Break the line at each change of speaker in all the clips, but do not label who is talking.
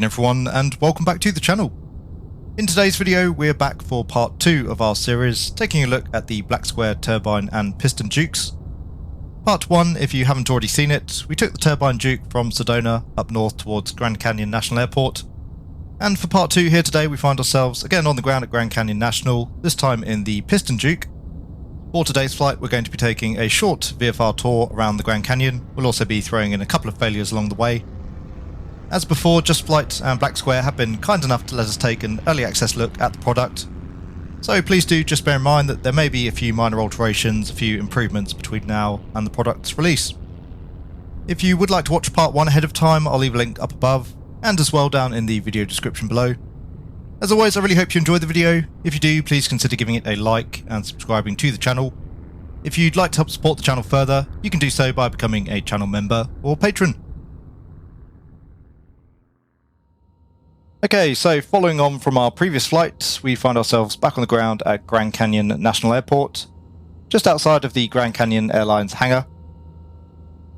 evening everyone, and welcome back to the channel. In today's video we're back for part 2 of our series, taking a look at the Black Square Turbine and Piston Dukes. Part 1, if you haven't already seen it, we took the Turbine Duke from Sedona up north towards Grand Canyon National Airport. And for part 2 here today we find ourselves again on the ground at Grand Canyon National, this time in the Piston Duke. For today's flight we're going to be taking a short VFR tour around the Grand Canyon. We'll also be throwing in a couple of failures along the way. As before, Just Flight and Black Square have been kind enough to let us take an early access look at the product. So please do just bear in mind that there may be a few minor alterations, a few improvements between now and the product's release. If you would like to watch part 1 ahead of time, I'll leave a link up above and as well down in the video description below. As always, I really hope you enjoyed the video. If you do, please consider giving it a like and subscribing to the channel. If you'd like to help support the channel further, you can do so by becoming a channel member or patron. Okay, so following on from our previous flight, we find ourselves back on the ground at Grand Canyon National Airport, just outside of the Grand Canyon Airlines hangar.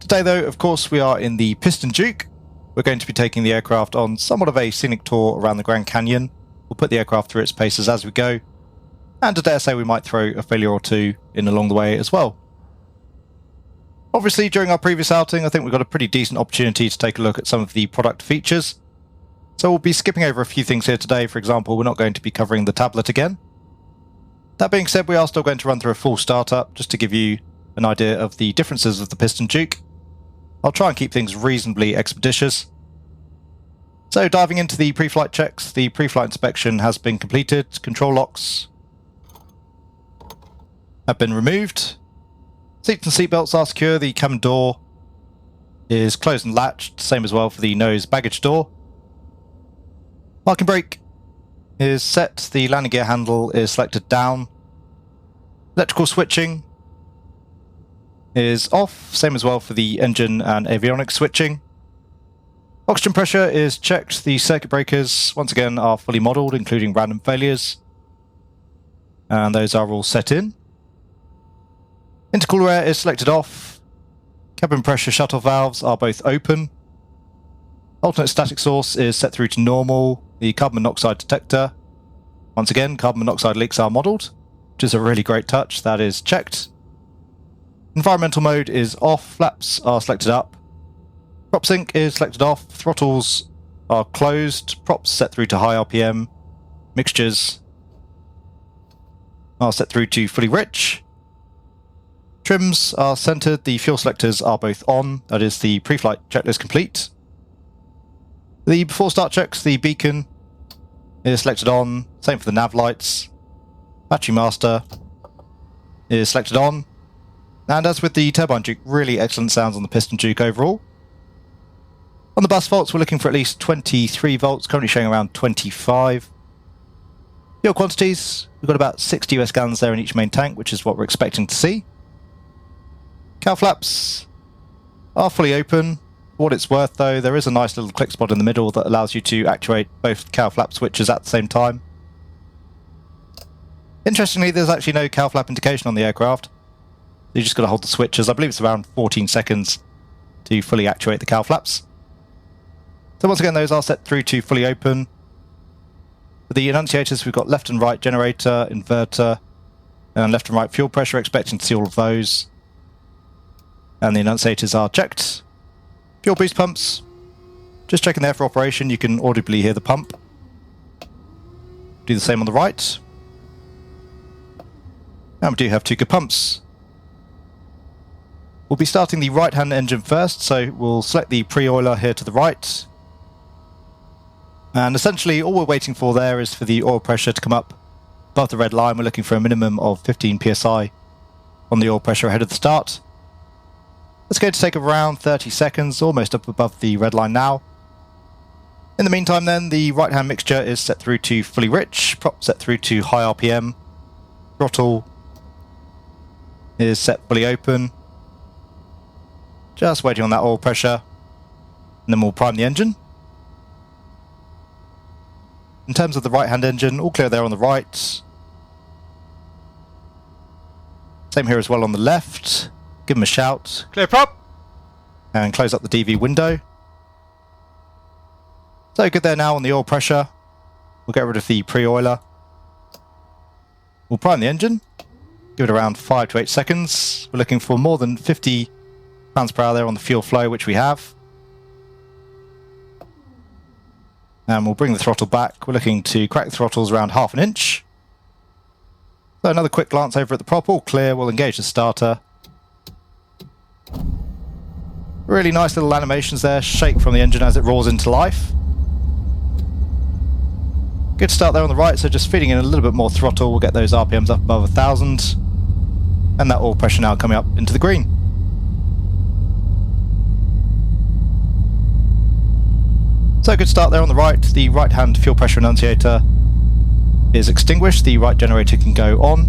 Today though, of course, we are in the Piston Duke. We're going to be taking the aircraft on somewhat of a scenic tour around the Grand Canyon. We'll put the aircraft through its paces as we go, and I dare say we might throw a failure or two in along the way as well. Obviously, during our previous outing, I think we got a pretty decent opportunity to take a look at some of the product features. So we'll be skipping over a few things here today. For example, we're not going to be covering the tablet again. That being said, we are still going to run through a full startup just to give you an idea of the differences of the Piston Duke. I'll try and keep things reasonably expeditious. So diving into the pre-flight checks, the pre-flight inspection has been completed. Control locks have been removed. Seats and seatbelts are secure. The cabin door is closed and latched. Same as well for the nose baggage door. Parking brake is set, the landing gear handle is selected down. Electrical switching is off, same as well for the engine and avionics switching. Oxygen pressure is checked, the circuit breakers once again are fully modelled, including random failures. And those are all set in. Intercooler air is selected off. Cabin pressure shut-off valves are both open. Alternate static source is set through to normal. The carbon monoxide detector, once again, carbon monoxide leaks are modelled, which is a really great touch. That is checked. Environmental mode is off, flaps are selected up. Prop sync is selected off, throttles are closed, props set through to high RPM, mixtures are set through to fully rich. Trims are centered, the fuel selectors are both on, that is the pre-flight checklist complete. The before start checks, the beacon is selected on, same for the nav lights. Battery master is selected on. And as with the Turbine Duke, really excellent sounds on the Piston Duke overall. On the bus volts, we're looking for at least 23 volts, currently showing around 25. Fuel quantities, we've got about 60 US gallons there in each main tank, which is what we're expecting to see. Cowl flaps are fully open. For what it's worth though, there is a nice little click spot in the middle that allows you to actuate both cowl flap switches at the same time. Interestingly, there's actually no cowl flap indication on the aircraft. You just got to hold the switches. I believe it's around 14 seconds to fully actuate the cowl flaps. So once again, those are set through to fully open. For the annunciators, we've got left and right generator, inverter, and left and right fuel pressure, expecting to see all of those. And the annunciators are checked. Fuel boost pumps, just checking there for operation. You can audibly hear the pump. Do the same on the right. And we do have two good pumps. We'll be starting the right hand engine first, so we'll select the pre-oiler here to the right. And essentially all we're waiting for there is for the oil pressure to come up above the red line. We're looking for a minimum of 15 psi on the oil pressure ahead of the start. It's going to take around 30 seconds, almost up above the red line now. In the meantime then, the right hand mixture is set through to fully rich, prop set through to high RPM, throttle is set fully open. Just waiting on that oil pressure, and then we'll prime the engine. In terms of the right hand engine, all clear there on the right. Same here as well on the left. Give them a shout.
Clear prop.
And close up the DV window. So good there now on the oil pressure. We'll get rid of the pre-oiler. We'll prime the engine. Give it around 5 to 8 seconds. We're looking for more than 50 pounds per hour there on the fuel flow, which we have. And we'll bring the throttle back. We're looking to crack the throttles around 1/2 inch. So another quick glance over at the prop, all clear. We'll engage the starter. Really nice little animations there, shake from the engine as it roars into life. Good start there on the right, so just feeding in a little bit more throttle, we'll get those RPMs up above 1,000. And that oil pressure now coming up into the green. So good start there on the right, the right hand fuel pressure annunciator is extinguished, the right generator can go on.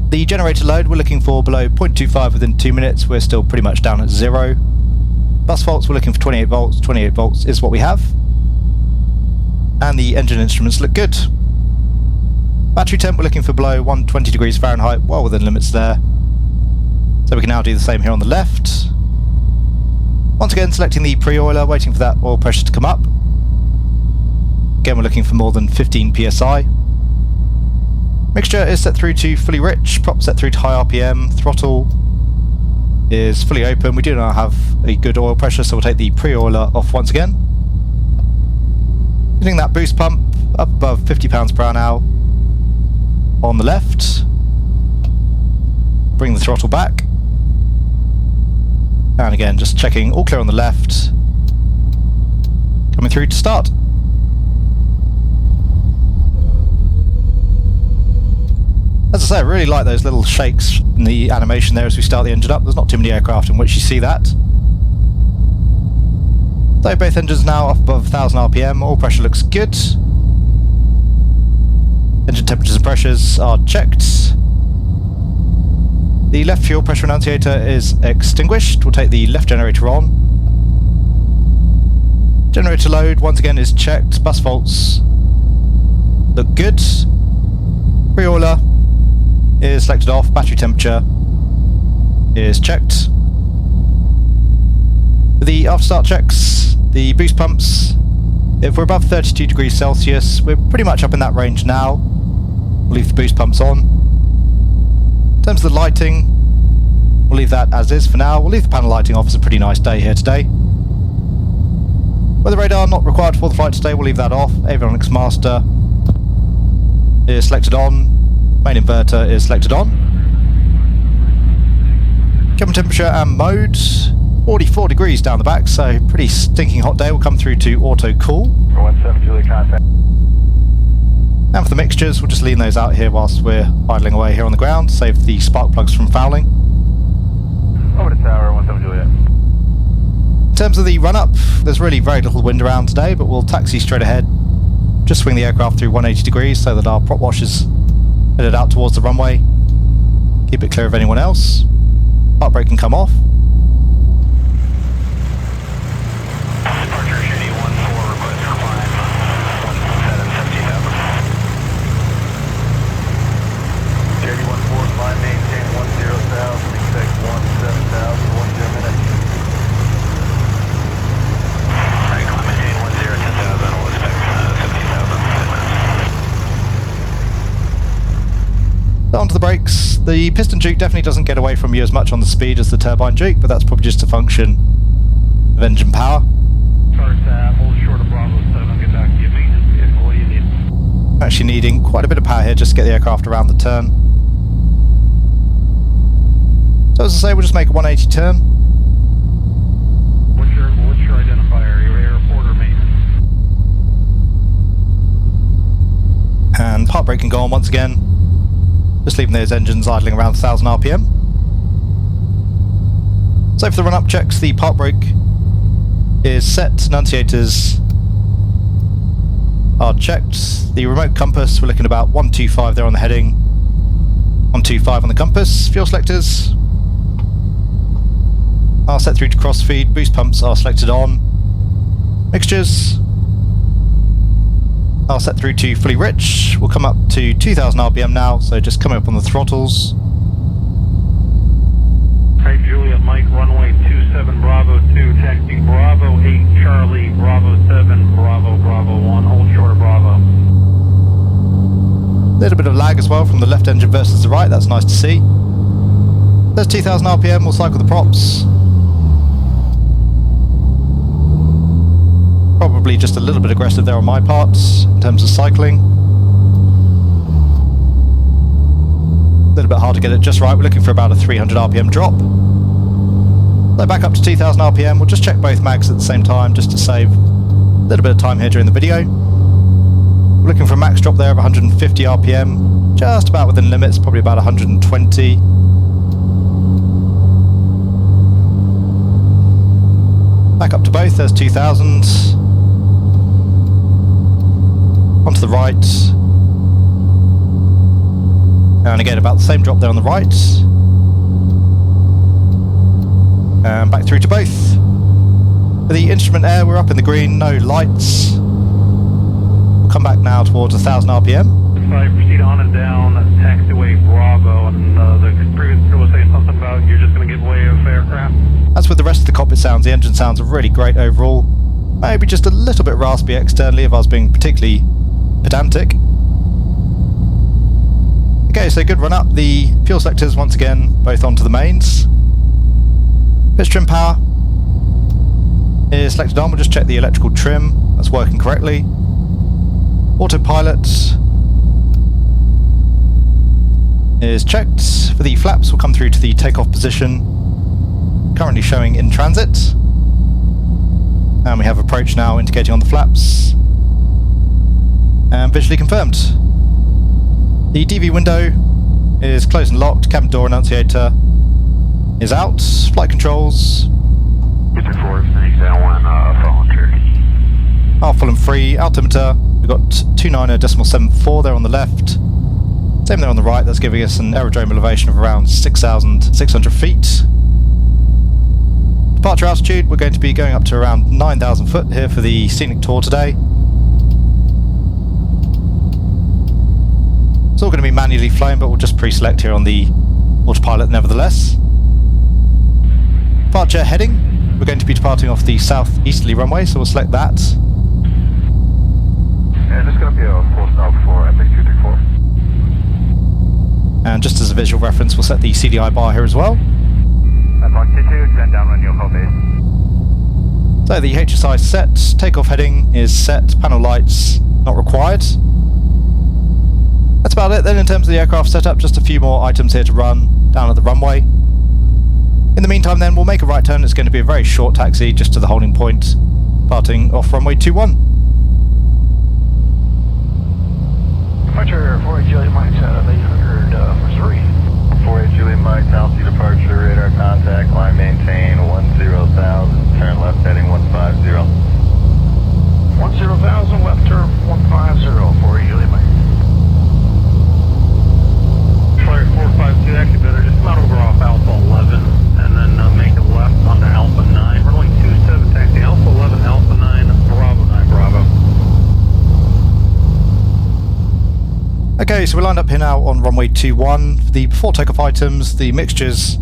The generator load we're looking for below 0.25 within 2 minutes, we're still pretty much down at 0. Bus volts we're looking for 28 volts is what we have. And the engine instruments look good. Battery temp we're looking for below 120 degrees Fahrenheit, well within limits there. So we can now do the same here on the left. Once again selecting the pre-oiler, waiting for that oil pressure to come up. Again we're looking for more than 15 psi. Mixture is set through to fully rich, prop set through to high RPM, throttle is fully open. We do now have a good oil pressure, so we'll take the pre-oiler off once again. Hitting that boost pump up above 50 pounds per hour now on the left. Bring the throttle back. And again, just checking all clear on the left. Coming through to start. As I say, I really like those little shakes in the animation there as we start the engine up. There's not too many aircraft in which you see that. So both engines now off above 1,000 RPM, oil pressure looks good. Engine temperatures and pressures are checked. The left fuel pressure annunciator is extinguished. We'll take the left generator on. Generator load once again is checked. Bus volts look good. Pre-oiler is selected off. Battery temperature is checked. For the after-start checks, the boost pumps, if we're above 32 degrees Celsius, we're pretty much up in that range now. We'll leave the boost pumps on. In terms of the lighting, we'll leave that as is for now. We'll leave the panel lighting off. It's a pretty nice day here today. Weather radar not required for the flight today, we'll leave that off. Avionics master is selected on. Main inverter is selected on. Cabin temperature and mode, 44 degrees down the back, so pretty stinking hot day. We'll come through to auto cool.
17 Julia contact.
And for the mixtures, we'll just lean those out here whilst we're idling away here on the ground, save the spark plugs from fouling.
Over to tower, 17 Julia.
In terms of the run-up, there's really very little wind around today, but we'll taxi straight ahead. Just swing the aircraft through 180 degrees so that our prop wash is headed out towards the runway. Keep it clear of anyone else. Park brake can come off.
Departure Shady 14, request for climb 1770,000. Shady 14, climb maintain 10 south, expect 17,000, 10 minutes. Alright, climb maintain 10, 10,000, we'll expect 17,000, 10 minutes.
Onto the brakes. The Piston Duke definitely doesn't get away from you as much on the speed as the Turbine Duke, but that's probably just a function of engine power.
First, hold short of Bravo 7, get back to you, maintenance, what do you need?
Actually needing quite a bit of power here just to get the aircraft around the turn. So as I say, we'll just make a 180 turn.
What's your identifier, your airport or maintenance?
And park brake can go on once again. Just leaving those engines idling around 1,000 RPM. So for the run-up checks, the park brake is set, annunciators are checked. The remote compass, we're looking about 125 there on the heading, 125 on the compass. Fuel selectors are set through to crossfeed, boost pumps are selected on. Mixtures are set through to fully rich. We'll come up to 2,000 RPM now, so just coming up on the throttles.
Hey Juliet, Mike, runway 27 Bravo. Bravo 2, taxi Bravo 8, Charlie, Bravo 7, Bravo, Bravo 1, hold short of Bravo.
A little bit of lag as well from the left engine versus the right, that's nice to see. There's 2000 RPM, we'll cycle the props. Probably just a little bit aggressive there on my part in terms of cycling. A little bit hard to get it just right, we're looking for about a 300 RPM drop. So back up to 2000 RPM, we'll just check both mags at the same time just to save a little bit of time here during the video. We're looking for a max drop there of 150 RPM, just about within limits, probably about 120. Back up to both, there's 2000. Onto the right. And again, about the same drop there on the right. And back through to both. For the instrument air, we're up in the green, no lights. We'll come back now towards 1000 RPM.
Sorry, proceed on and down, taxiway Bravo, and the previous crew was saying something about you're just going to give way of aircraft.
As with the rest of the cockpit sounds, the engine sounds are really great overall. Maybe just a little bit raspy externally if I was being particularly pedantic. Okay, so good run up. The fuel selectors once again both onto the mains. Pitch trim power is selected on. We'll just check the electrical trim that's working correctly. Autopilot is checked. For the flaps, we'll come through to the takeoff position, currently showing in transit. And we have approach now indicating on the flaps. And visually confirmed. The DV window is closed and locked. Cabin door annunciator is out. Flight controls.
Mr. 4, Phoenix L1, phone Cherokee.
Are full and free. Altimeter, we've got 29.74 there on the left. Same there on the right, that's giving us an aerodrome elevation of around 6,600 feet. Departure altitude, we're going to be going up to around 9,000 foot here for the scenic tour today. It's all going to be manually flown, but we'll just pre-select here on the autopilot nevertheless. Departure heading, we're going to be departing off the southeasterly runway, so we'll select that.
And it's going to be a full stop for FX234.
And just as a visual reference, we'll set the CDI bar here as well.
Mach 22, 10 down on your home base.
So the HSI is set, takeoff heading is set, panel lights not required. That's about it then in terms of the aircraft setup, just a few more items here to run down at the runway. In the meantime then, we'll make a right turn. It's going to be a very short taxi just to the holding point, departing off runway 21.
Departure 48 Julie Mike out of 800 for 3. 48 Julie Mike, Tennessee departure, radar contact, line maintain 10,000, turn left heading 150. 10,000, left turn 150, 48 Julie Mike. Flight 452, actually better, just come out over off Alpha 11, and then make a left onto Alpha 9. Runway 27, taxi Alpha 11, Alpha 9, Bravo 9, Bravo.
Okay, so we're lined up here now on runway 21. For the before takeoff items, the mixtures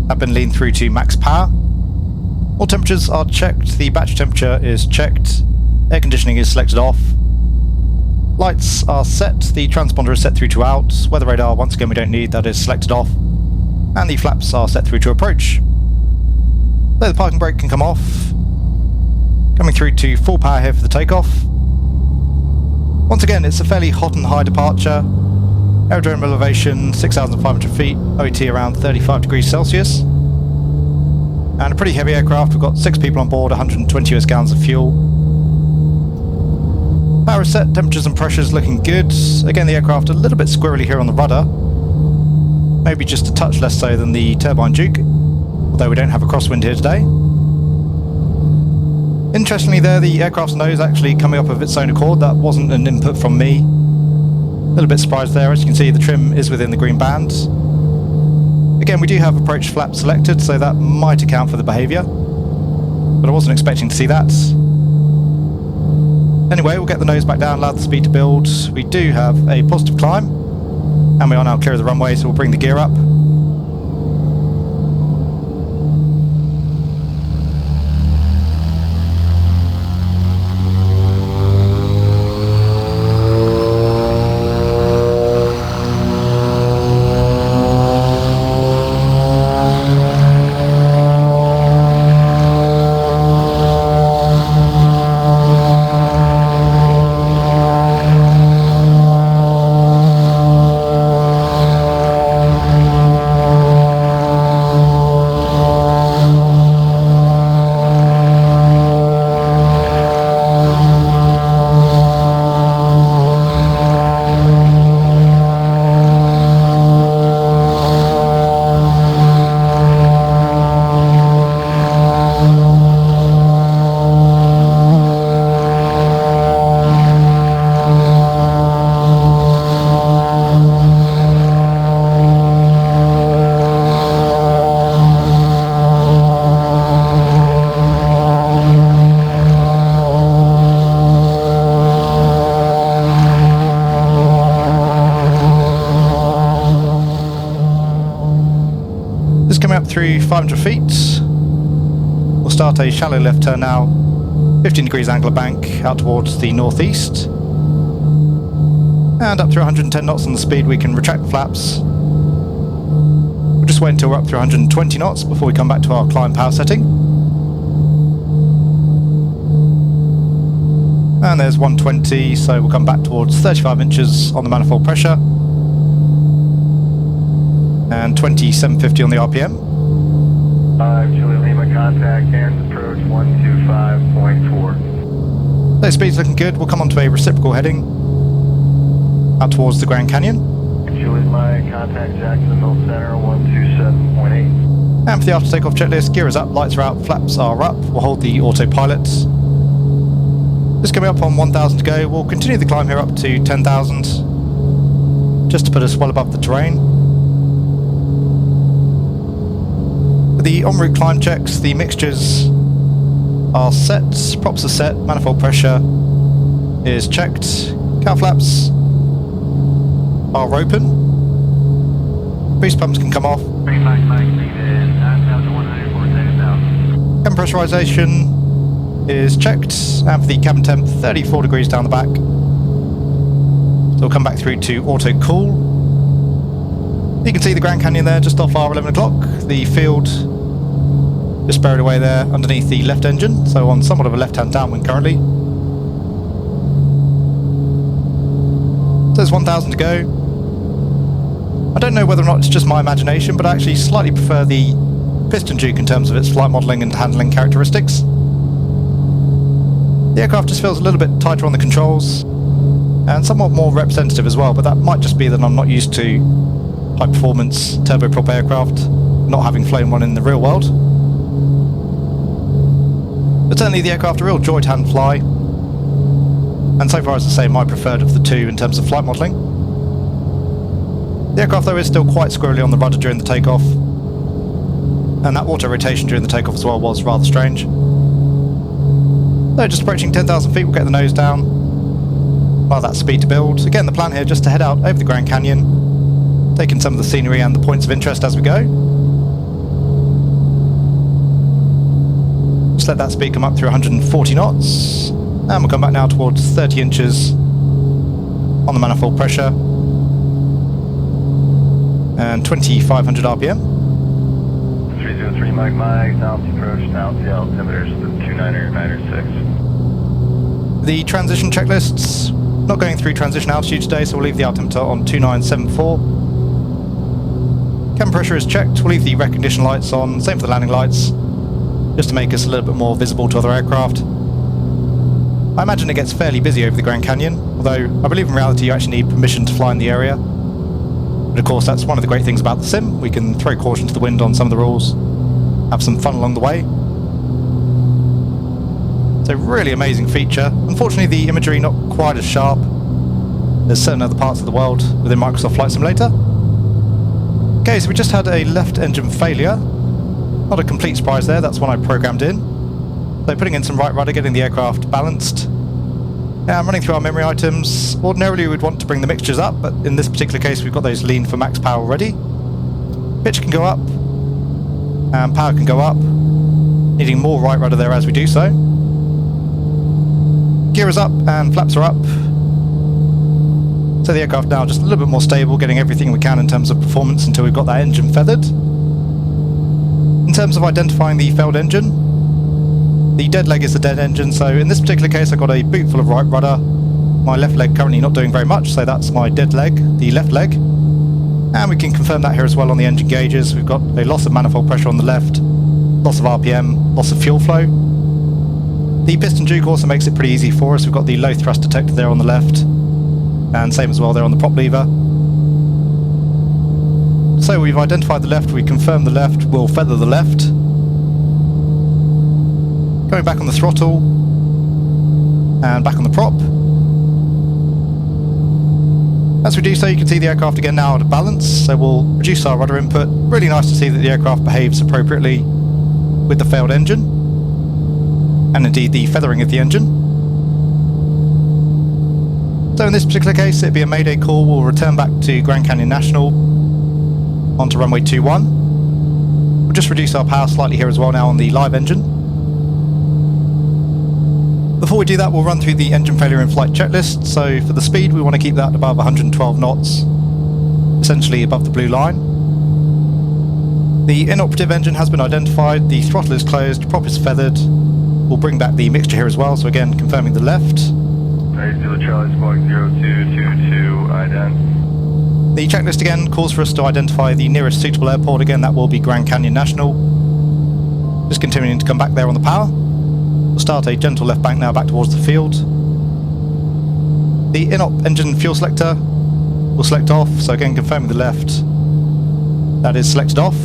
have been leaned through to max power. All temperatures are checked, the battery temperature is checked, air conditioning is selected off. Lights are set, the transponder is set through to out, weather radar once again we don't need, that is selected off. And the flaps are set through to approach. So the parking brake can come off. Coming through to full power here for the takeoff. Once again, it's a fairly hot and high departure. Aerodrome elevation 6,500 feet, OET around 35 degrees Celsius. And a pretty heavy aircraft, we've got 6 people on board, 120 US gallons of fuel. Power is set, temperatures and pressures looking good. Again, the aircraft a little bit squirrely here on the rudder. Maybe just a touch less so than the Turbine Duke, although we don't have a crosswind here today. Interestingly there, the aircraft's nose actually coming up of its own accord. That wasn't an input from me. A little bit surprised there. As you can see, the trim is within the green band. Again, we do have approach flap selected, so that might account for the behaviour. But I wasn't expecting to see that. Anyway, we'll get the nose back down, allow the speed to build. We do have a positive climb, and we are now clear of the runway, so we'll bring the gear up. through 500 feet. We'll start a shallow left turn now, 15 degrees angle of bank out towards the northeast. And up through 110 knots on the speed we can retract the flaps. We'll just wait until we're up through 120 knots before we come back to our climb power setting. And there's 120, so we'll come back towards 35 inches on the manifold pressure. And 2750 on the RPM.
5 Julie Lima, contact Cairns approach 125.4.
Those speeds looking good. We'll come onto a reciprocal heading out towards the Grand Canyon.
Julie Lima, contact Jacksonville Center 127.8.
And for the after takeoff checklist, gear is up, lights are out, flaps are up. We'll hold the autopilot. Just coming up on 1,000 to go. We'll continue the climb here up to 10,000, just to put us well above the terrain. For the en route climb checks, the mixtures are set, props are set, manifold pressure is checked, cow flaps are open, boost pumps can come off, cabin pressurization is checked, and for the cabin temp, 34 degrees down the back. So we'll come back through to auto cool. You can see the Grand Canyon there just off our 11 o'clock, the field just buried away there underneath the left engine, so on somewhat of a left-hand downwind currently. So there's 1,000 to go. I don't know whether or not it's just my imagination, but I actually slightly prefer the Piston Duke in terms of its flight modelling and handling characteristics. The aircraft just feels a little bit tighter on the controls and somewhat more representative as well, but that might just be that I'm not used to high performance turboprop aircraft, not having flown one in the real world. But certainly the aircraft a real joy to hand fly, and so far, as I say, my preferred of the two in terms of flight modelling. The aircraft though is still quite squirrely on the rudder during the takeoff, and that auto rotation during the takeoff as well was rather strange. So just approaching 10,000 feet, we'll get the nose down, allow that speed to build. Again, the plan here just to head out over the Grand Canyon, taking some of the scenery and the points of interest as we go. Just let that speed come up through 140 knots, and we'll come back now towards 30 inches on the manifold pressure, and 2,500 RPM.
303 Mike Mike, now approach, now the altimeters 29906.
The transition checklists, not going through transition altitude today, so we'll leave the altimeter on 2974. Cabin pressure is checked, we'll leave the recognition lights on, same for the landing lights, just to make us a little bit more visible to other aircraft. I imagine it gets fairly busy over the Grand Canyon, although I believe in reality you actually need permission to fly in the area. But of course that's one of the great things about the sim, we can throw caution to the wind on some of the rules, have some fun along the way. So really amazing feature. Unfortunately the imagery not quite as sharp as certain other parts of the world within Microsoft Flight Simulator. Okay, so we just had a left engine failure. Not a complete surprise there, that's one I programmed in. So putting in some right rudder, getting the aircraft balanced. Now I'm running through our memory items. Ordinarily we'd want to bring the mixtures up, but in this particular case we've got those lean for max power already. Pitch can go up, and power can go up, needing more right rudder there as we do so. Gear is up and flaps are up. So the aircraft now just a little bit more stable, getting everything we can in terms of performance until we've got that engine feathered. In terms of identifying the failed engine, the dead leg is the dead engine, so in this particular case I've got a boot full of right rudder. My left leg currently not doing very much, so that's my dead leg, the left leg. And we can confirm that here as well on the engine gauges. We've got a loss of manifold pressure on the left, loss of RPM, loss of fuel flow. The Piston Duke also makes it pretty easy for us. We've got the low thrust detector there on the left, and same as well there on the prop lever. So we've identified the left, we confirm the left, we'll feather the left. Going back on the throttle, and back on the prop. As we do so, you can see the aircraft again now out of balance, so we'll reduce our rudder input. Really nice to see that the aircraft behaves appropriately with the failed engine, and indeed the feathering of the engine. So in this particular case, it'd be a mayday call. We'll return back to Grand Canyon National onto runway 21. We'll just reduce our power slightly here as well now on the live engine. Before we do that, we'll run through the engine failure in flight checklist. So for the speed, we want to keep that above 112 knots, essentially above the blue line. The inoperative engine has been identified, the throttle is closed, prop is feathered. We'll bring back the mixture here as well, so again, confirming the left.
Charlie Squawk 0222, ident.
The checklist again calls for us to identify the nearest suitable airport. Again, that will be Grand Canyon National. Just continuing to come back there on the power. We'll start a gentle left bank now back towards the field. The inop engine fuel selector will select off, so again confirming the left. That is selected off.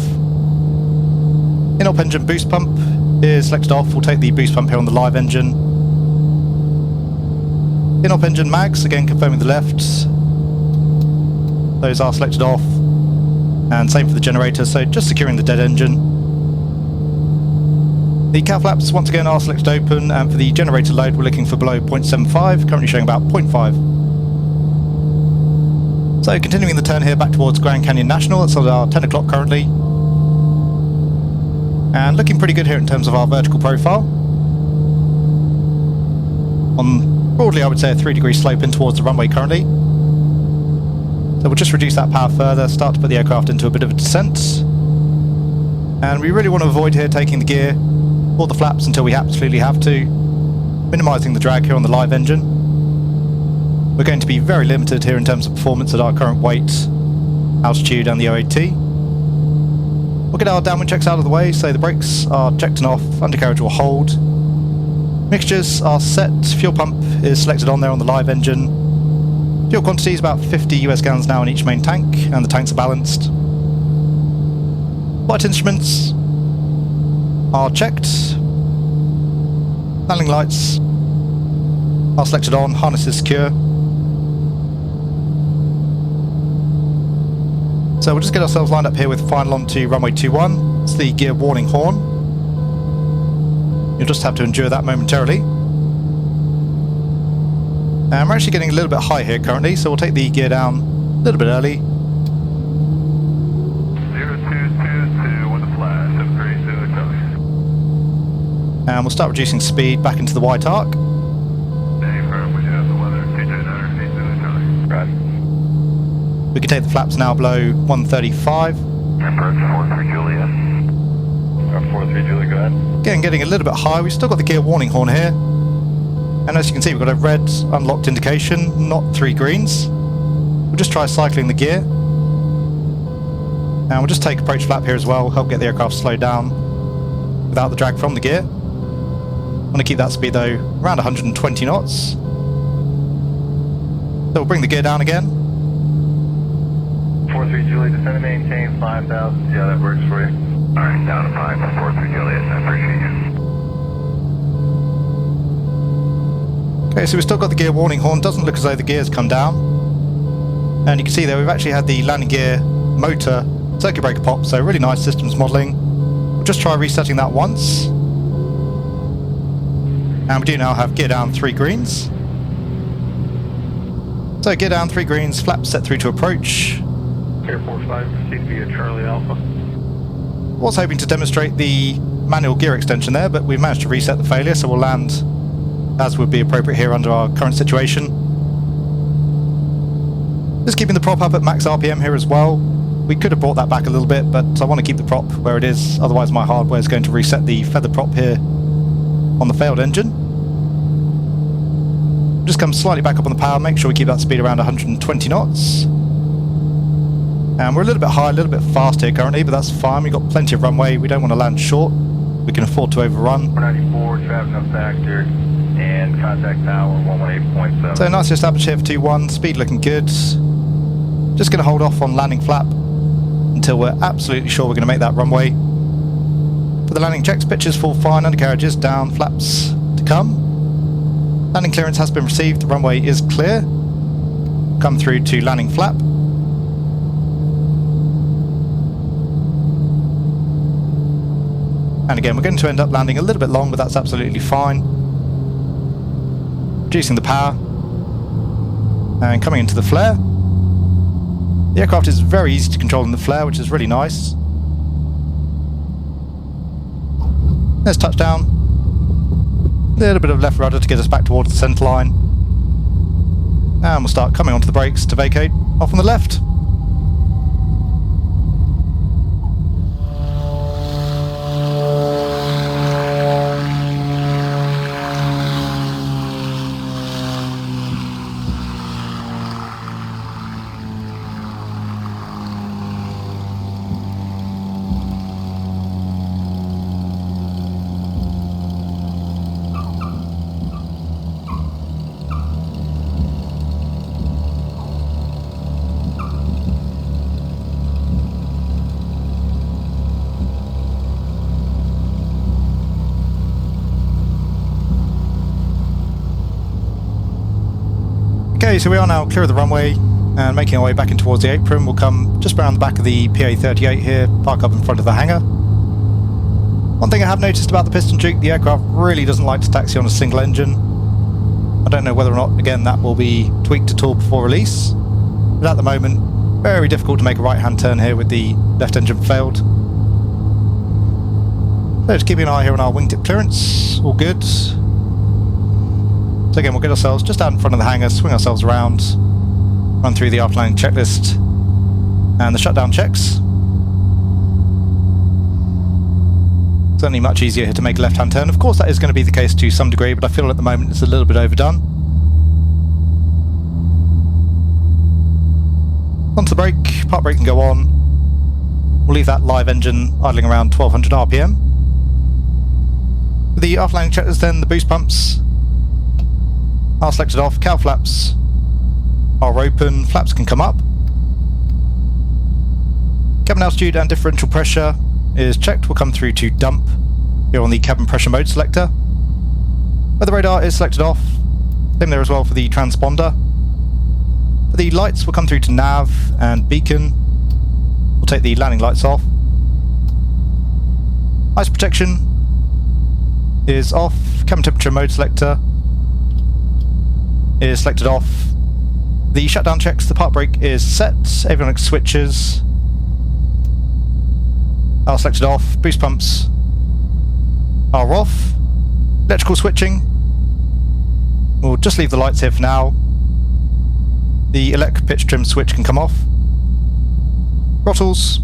Inop engine boost pump is selected off. We'll take the boost pump here on the live engine. Inop engine mags, again confirming the left. Those are selected off. And same for the generator, so just securing the dead engine. The cow flaps once again are selected open, and for the generator load we're looking for below 0.75, currently showing about 0.5. So continuing the turn here back towards Grand Canyon National, it's at our 10 o'clock currently. And looking pretty good here in terms of our vertical profile. On broadly I would say a 3-degree slope in towards the runway currently. So we'll just reduce that power further, start to put the aircraft into a bit of a descent. And we really want to avoid here taking the gear or the flaps until we absolutely have to, minimising the drag here on the live engine. We're going to be very limited here in terms of performance at our current weight, altitude and the OAT. We'll get our downwind checks out of the way, so the brakes are checked and off, undercarriage will hold. Mixtures are set, fuel pump is selected on there on the live engine. Fuel quantity is about 50 US gallons now in each main tank, and the tanks are balanced. Flight instruments are checked. Landing lights are selected on, harness is secure. So we'll just get ourselves lined up here with final onto runway 21. It's the gear warning horn. You'll just have to endure that momentarily. And we're actually getting a little bit high here currently, so we'll take the gear down a little bit early.
0222 with a flash, 732 Charlie.
And we'll start reducing speed back into the white arc.
Stay firm, we do have the weather, TJ9, 80 Charlie. Right.
We can take the flaps now below 135.
Approach 43 Juliet. 43 Juliet, go ahead.
Again, getting a little bit high. We've still got the gear warning horn here. And as you can see, we've got a red unlocked indication, not 3 greens. We'll just try cycling the gear. And we'll just take approach flap here as well, help get the aircraft slowed down without the drag from the gear. I want to keep that speed though around 120 knots. So we'll bring the gear down again.
43 Juliet, descend and maintain 5,000. Yeah, that works for you. Alright, down to 5 for 43 Juliet. I appreciate you.
Okay, so we've still got the gear warning horn. Doesn't look as though the gear's come down. And you can see there we've actually had the landing gear motor circuit breaker pop, so really nice systems modelling. We'll just try resetting that once. And we do now have gear down 3 greens. So gear down 3 greens, flaps set through to approach.
Airport 5, proceed to be a Charlie Alpha.
Was hoping to demonstrate the manual gear extension there, but we've managed to reset the failure, so we'll land as would be appropriate here under our current situation. Just keeping the prop up at max RPM here as well. We could have brought that back a little bit, but I want to keep the prop where it is, otherwise my hardware is going to reset the feather prop here on the failed engine. Just come slightly back up on the power, make sure we keep that speed around 120 knots. And we're a little bit high, a little bit fast here currently, but that's fine. We've got plenty of runway, we don't want to land short. We can afford to overrun.
494, traffic no factor, and contact tower 118.7.
So nice to establish here for 2-1, speed looking good. Just going to hold off on landing flap until we're absolutely sure we're going to make that runway. For the landing checks, pitches full fine, undercarriage is down, flaps to come. Landing clearance has been received, the runway is clear. Come through to landing flap. And again, we're going to end up landing a little bit long, but that's absolutely fine. Reducing the power. And coming into the flare. The aircraft is very easy to control in the flare, which is really nice. There's touchdown. A little bit of left rudder to get us back towards the centre line. And we'll start coming onto the brakes to vacate off on the left. Okay, so we are now clear of the runway and making our way back in towards the apron. We'll come just around the back of the PA-38 here, park up in front of the hangar. One thing I have noticed about the Piston Duke, the aircraft really doesn't like to taxi on a single engine. I don't know whether or not, again, that will be tweaked at all before release. But at the moment, very difficult to make a right-hand turn here with the left engine failed. So just keeping an eye here on our wingtip clearance, all good. So again, we'll get ourselves just out in front of the hangar, swing ourselves around, run through the afterlanding checklist and the shutdown checks. Certainly much easier here to make a left-hand turn. Of course that is going to be the case to some degree, but I feel at the moment it's a little bit overdone. Onto the brake, park brake can go on. We'll leave that live engine idling around 1200 RPM. With the afterlanding checklist then, the boost pumps are selected off, cowl flaps are open, flaps can come up. Cabin altitude and differential pressure is checked, will come through to dump here on the cabin pressure mode selector. Weather radar is selected off, same there as well for the transponder. For the lights, we'll come through to nav and beacon. We'll take the landing lights off. Ice protection is off, cabin temperature mode selector is selected off. The shutdown checks, the park brake is set, avionics switches are selected off, boost pumps are off, electrical switching, we'll just leave the lights here for now. The elect pitch trim switch can come off. Throttles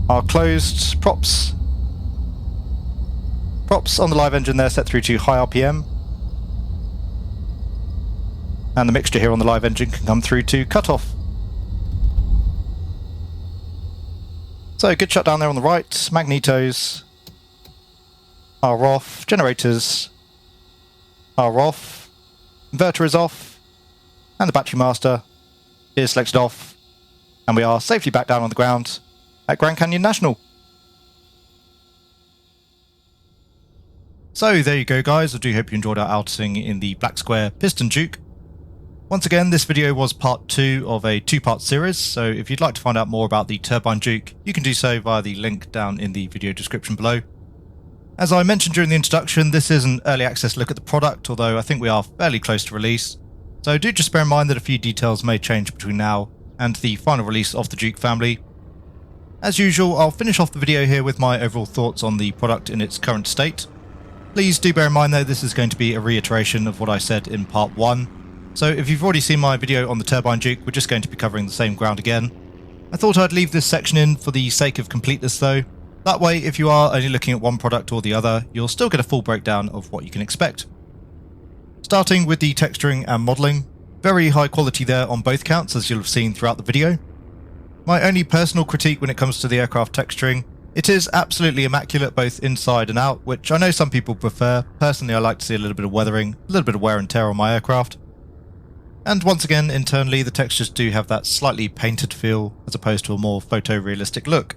are closed, props on the live engine there set through to high RPM, and the mixture here on the live engine can come through to cutoff. So good shutdown there on the right, magnetos are off, generators are off, inverter is off, and the battery master is selected off, and we are safely back down on the ground at Grand Canyon National. So there you go guys, I do hope you enjoyed our outing in the Black Square Piston Duke. Once again, this video was part 2 of a 2-part series, so if you'd like to find out more about the Turbine Duke, you can do so via the link down in the video description below. As I mentioned during the introduction, this is an early access look at the product, although I think we are fairly close to release. So do just bear in mind that a few details may change between now and the final release of the Duke family. As usual, I'll finish off the video here with my overall thoughts on the product in its current state. Please do bear in mind though, this is going to be a reiteration of what I said in part 1. So if you've already seen my video on the Turbine Duke, we're just going to be covering the same ground again. I thought I'd leave this section in for the sake of completeness though. That way, if you are only looking at one product or the other, you'll still get a full breakdown of what you can expect. Starting with the texturing and modelling, very high quality there on both counts, as you'll have seen throughout the video. My only personal critique when it comes to the aircraft texturing, it is absolutely immaculate both inside and out, which I know some people prefer. Personally, I like to see a little bit of weathering, a little bit of wear and tear on my aircraft. And once again, internally, the textures do have that slightly painted feel as opposed to a more photorealistic look.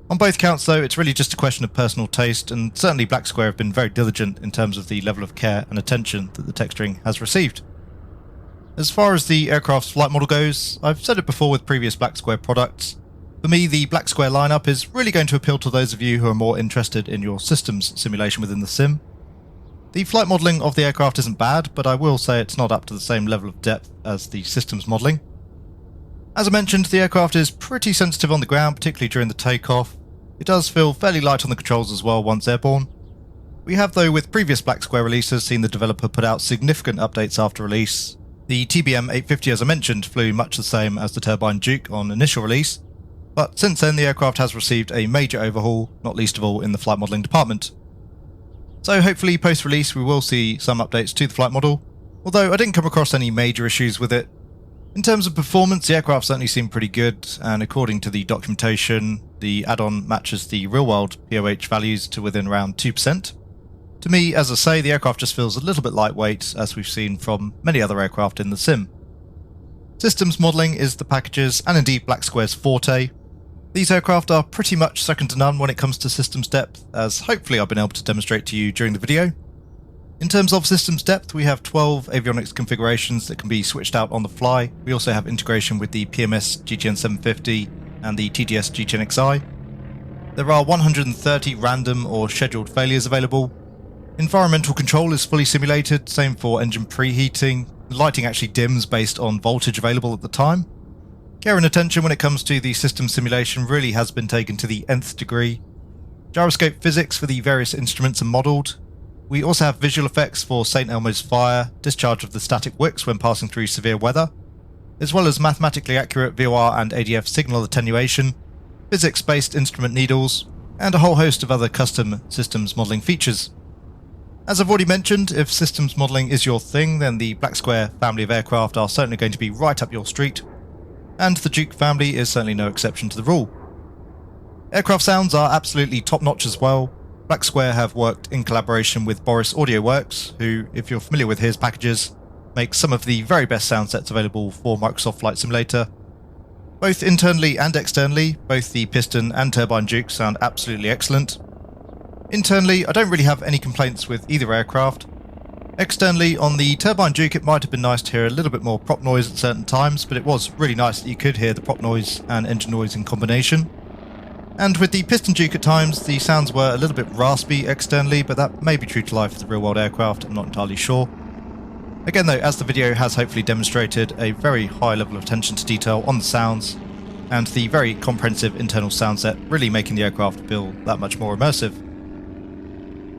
On both counts though, it's really just a question of personal taste, and certainly Black Square have been very diligent in terms of the level of care and attention that the texturing has received. As far as the aircraft's flight model goes, I've said it before with previous Black Square products, for me the Black Square lineup is really going to appeal to those of you who are more interested in your systems simulation within the sim. The flight modelling of the aircraft isn't bad, but I will say it's not up to the same level of depth as the systems modelling. As I mentioned, the aircraft is pretty sensitive on the ground, particularly during the takeoff. It does feel fairly light on the controls as well once airborne. We have, though, with previous Black Square releases, seen the developer put out significant updates after release. The TBM 850, as I mentioned, flew much the same as the Turbine Duke on initial release, but since then the aircraft has received a major overhaul, not least of all in the flight modelling department. So hopefully post-release we will see some updates to the flight model, although I didn't come across any major issues with it. In terms of performance, the aircraft certainly seemed pretty good, and according to the documentation, the add-on matches the real-world POH values to within around 2%. To me, as I say, the aircraft just feels a little bit lightweight, as we've seen from many other aircraft in the sim. Systems modelling is the package's, and indeed Black Square's, forte. These aircraft are pretty much second to none when it comes to systems depth, as hopefully I've been able to demonstrate to you during the video. In terms of systems depth, we have 12 avionics configurations that can be switched out on the fly. We also have integration with the PMS GTN 750 and the TDS GTN XI. There are 130 random or scheduled failures available. Environmental control is fully simulated, same for engine preheating. The lighting actually dims based on voltage available at the time. Care and attention when it comes to the system simulation really has been taken to the nth degree. Gyroscope physics for the various instruments are modelled. We also have visual effects for St. Elmo's fire, discharge of the static wicks when passing through severe weather, as well as mathematically accurate VOR and ADF signal attenuation, physics-based instrument needles, and a whole host of other custom systems modelling features. As I've already mentioned, if systems modelling is your thing, then the Black Square family of aircraft are certainly going to be right up your street, and the Duke family is certainly no exception to the rule. Aircraft sounds are absolutely top-notch as well. Black Square have worked in collaboration with Boris Audio Works, who, if you're familiar with his packages, makes some of the very best sound sets available for Microsoft Flight Simulator. Both internally and externally, both the Piston and Turbine Duke sound absolutely excellent. Internally, I don't really have any complaints with either aircraft. Externally, on the Turbine Duke it might have been nice to hear a little bit more prop noise at certain times, but it was really nice that you could hear the prop noise and engine noise in combination. And with the Piston Duke at times, the sounds were a little bit raspy externally, but that may be true to life for the real-world aircraft, I'm not entirely sure. Again though, as the video has hopefully demonstrated, a very high level of attention to detail on the sounds, and the very comprehensive internal sound set really making the aircraft feel that much more immersive.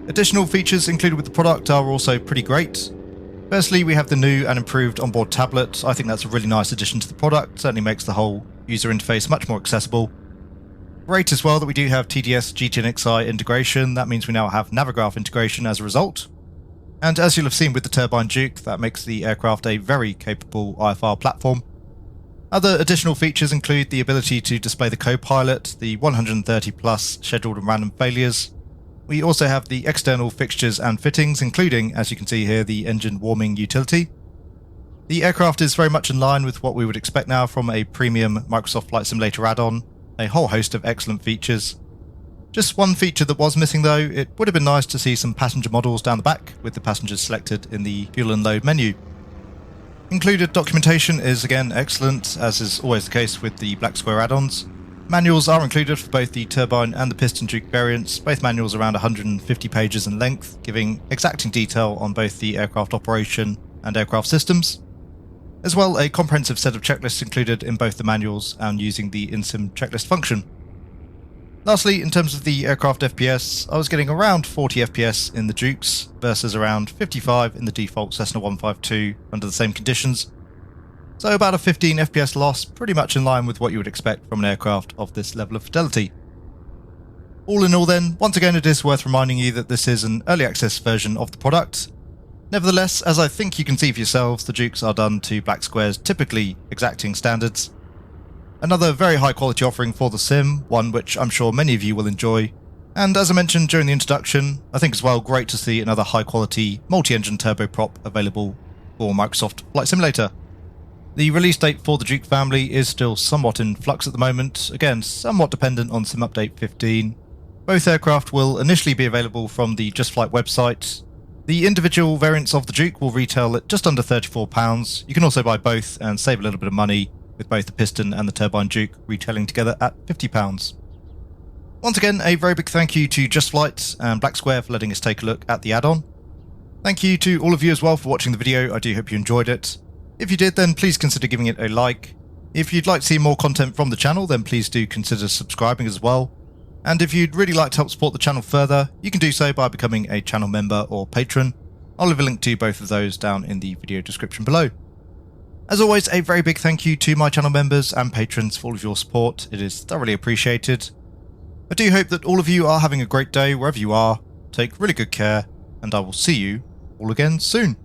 Additional features included with the product are also pretty great. Firstly, we have the new and improved onboard tablet. I think that's a really nice addition to the product, certainly makes the whole user interface much more accessible. Great as well that we do have TDS GTN XI integration. That means we now have Navigraph integration as a result. And as you'll have seen with the Turbine Duke, that makes the aircraft a very capable IFR platform. Other additional features include the ability to display the co-pilot, the 130 plus scheduled and random failures. We also have the external fixtures and fittings, including, as you can see here, the engine warming utility. The aircraft is very much in line with what we would expect now from a premium Microsoft Flight Simulator add-on. A whole host of excellent features. Just one feature that was missing though, it would have been nice to see some passenger models down the back with the passengers selected in the fuel and load menu. Included documentation is again excellent, as is always the case with the Black Square add-ons. Manuals are included for both the Turbine and the Piston Duke variants, both manuals around 150 pages in length, giving exacting detail on both the aircraft operation and aircraft systems. As well, a comprehensive set of checklists included in both the manuals and using the in-sim checklist function. Lastly, in terms of the aircraft FPS, I was getting around 40 FPS in the Dukes versus around 55 in the default Cessna 152 under the same conditions. So about a 15 FPS loss, pretty much in line with what you would expect from an aircraft of this level of fidelity. All in all then, once again it is worth reminding you that this is an early access version of the product. Nevertheless, as I think you can see for yourselves, the Dukes are done to Black Square's typically exacting standards. Another very high quality offering for the sim, one which I'm sure many of you will enjoy. And as I mentioned during the introduction, I think as well great to see another high quality multi-engine turboprop available for Microsoft Flight Simulator. The release date for the Duke family is still somewhat in flux at the moment, again somewhat dependent on Sim Update 15. Both aircraft will initially be available from the Just Flight website. The individual variants of the Duke will retail at just under £34. You can also buy both and save a little bit of money, with both the Piston and the Turbine Duke retailing together at £50. Once again, a very big thank you to Just Flight and Black Square for letting us take a look at the add-on. Thank you to all of you as well for watching the video. I do hope you enjoyed it. If you did, then please consider giving it a like. If you'd like to see more content from the channel, then please do consider subscribing as well. And if you'd really like to help support the channel further, you can do so by becoming a channel member or patron. I'll leave a link to both of those down in the video description below. As always, a very big thank you to my channel members and patrons for all of your support. It is thoroughly appreciated. I do hope that all of you are having a great day wherever you are. Take really good care, and I will see you all again soon.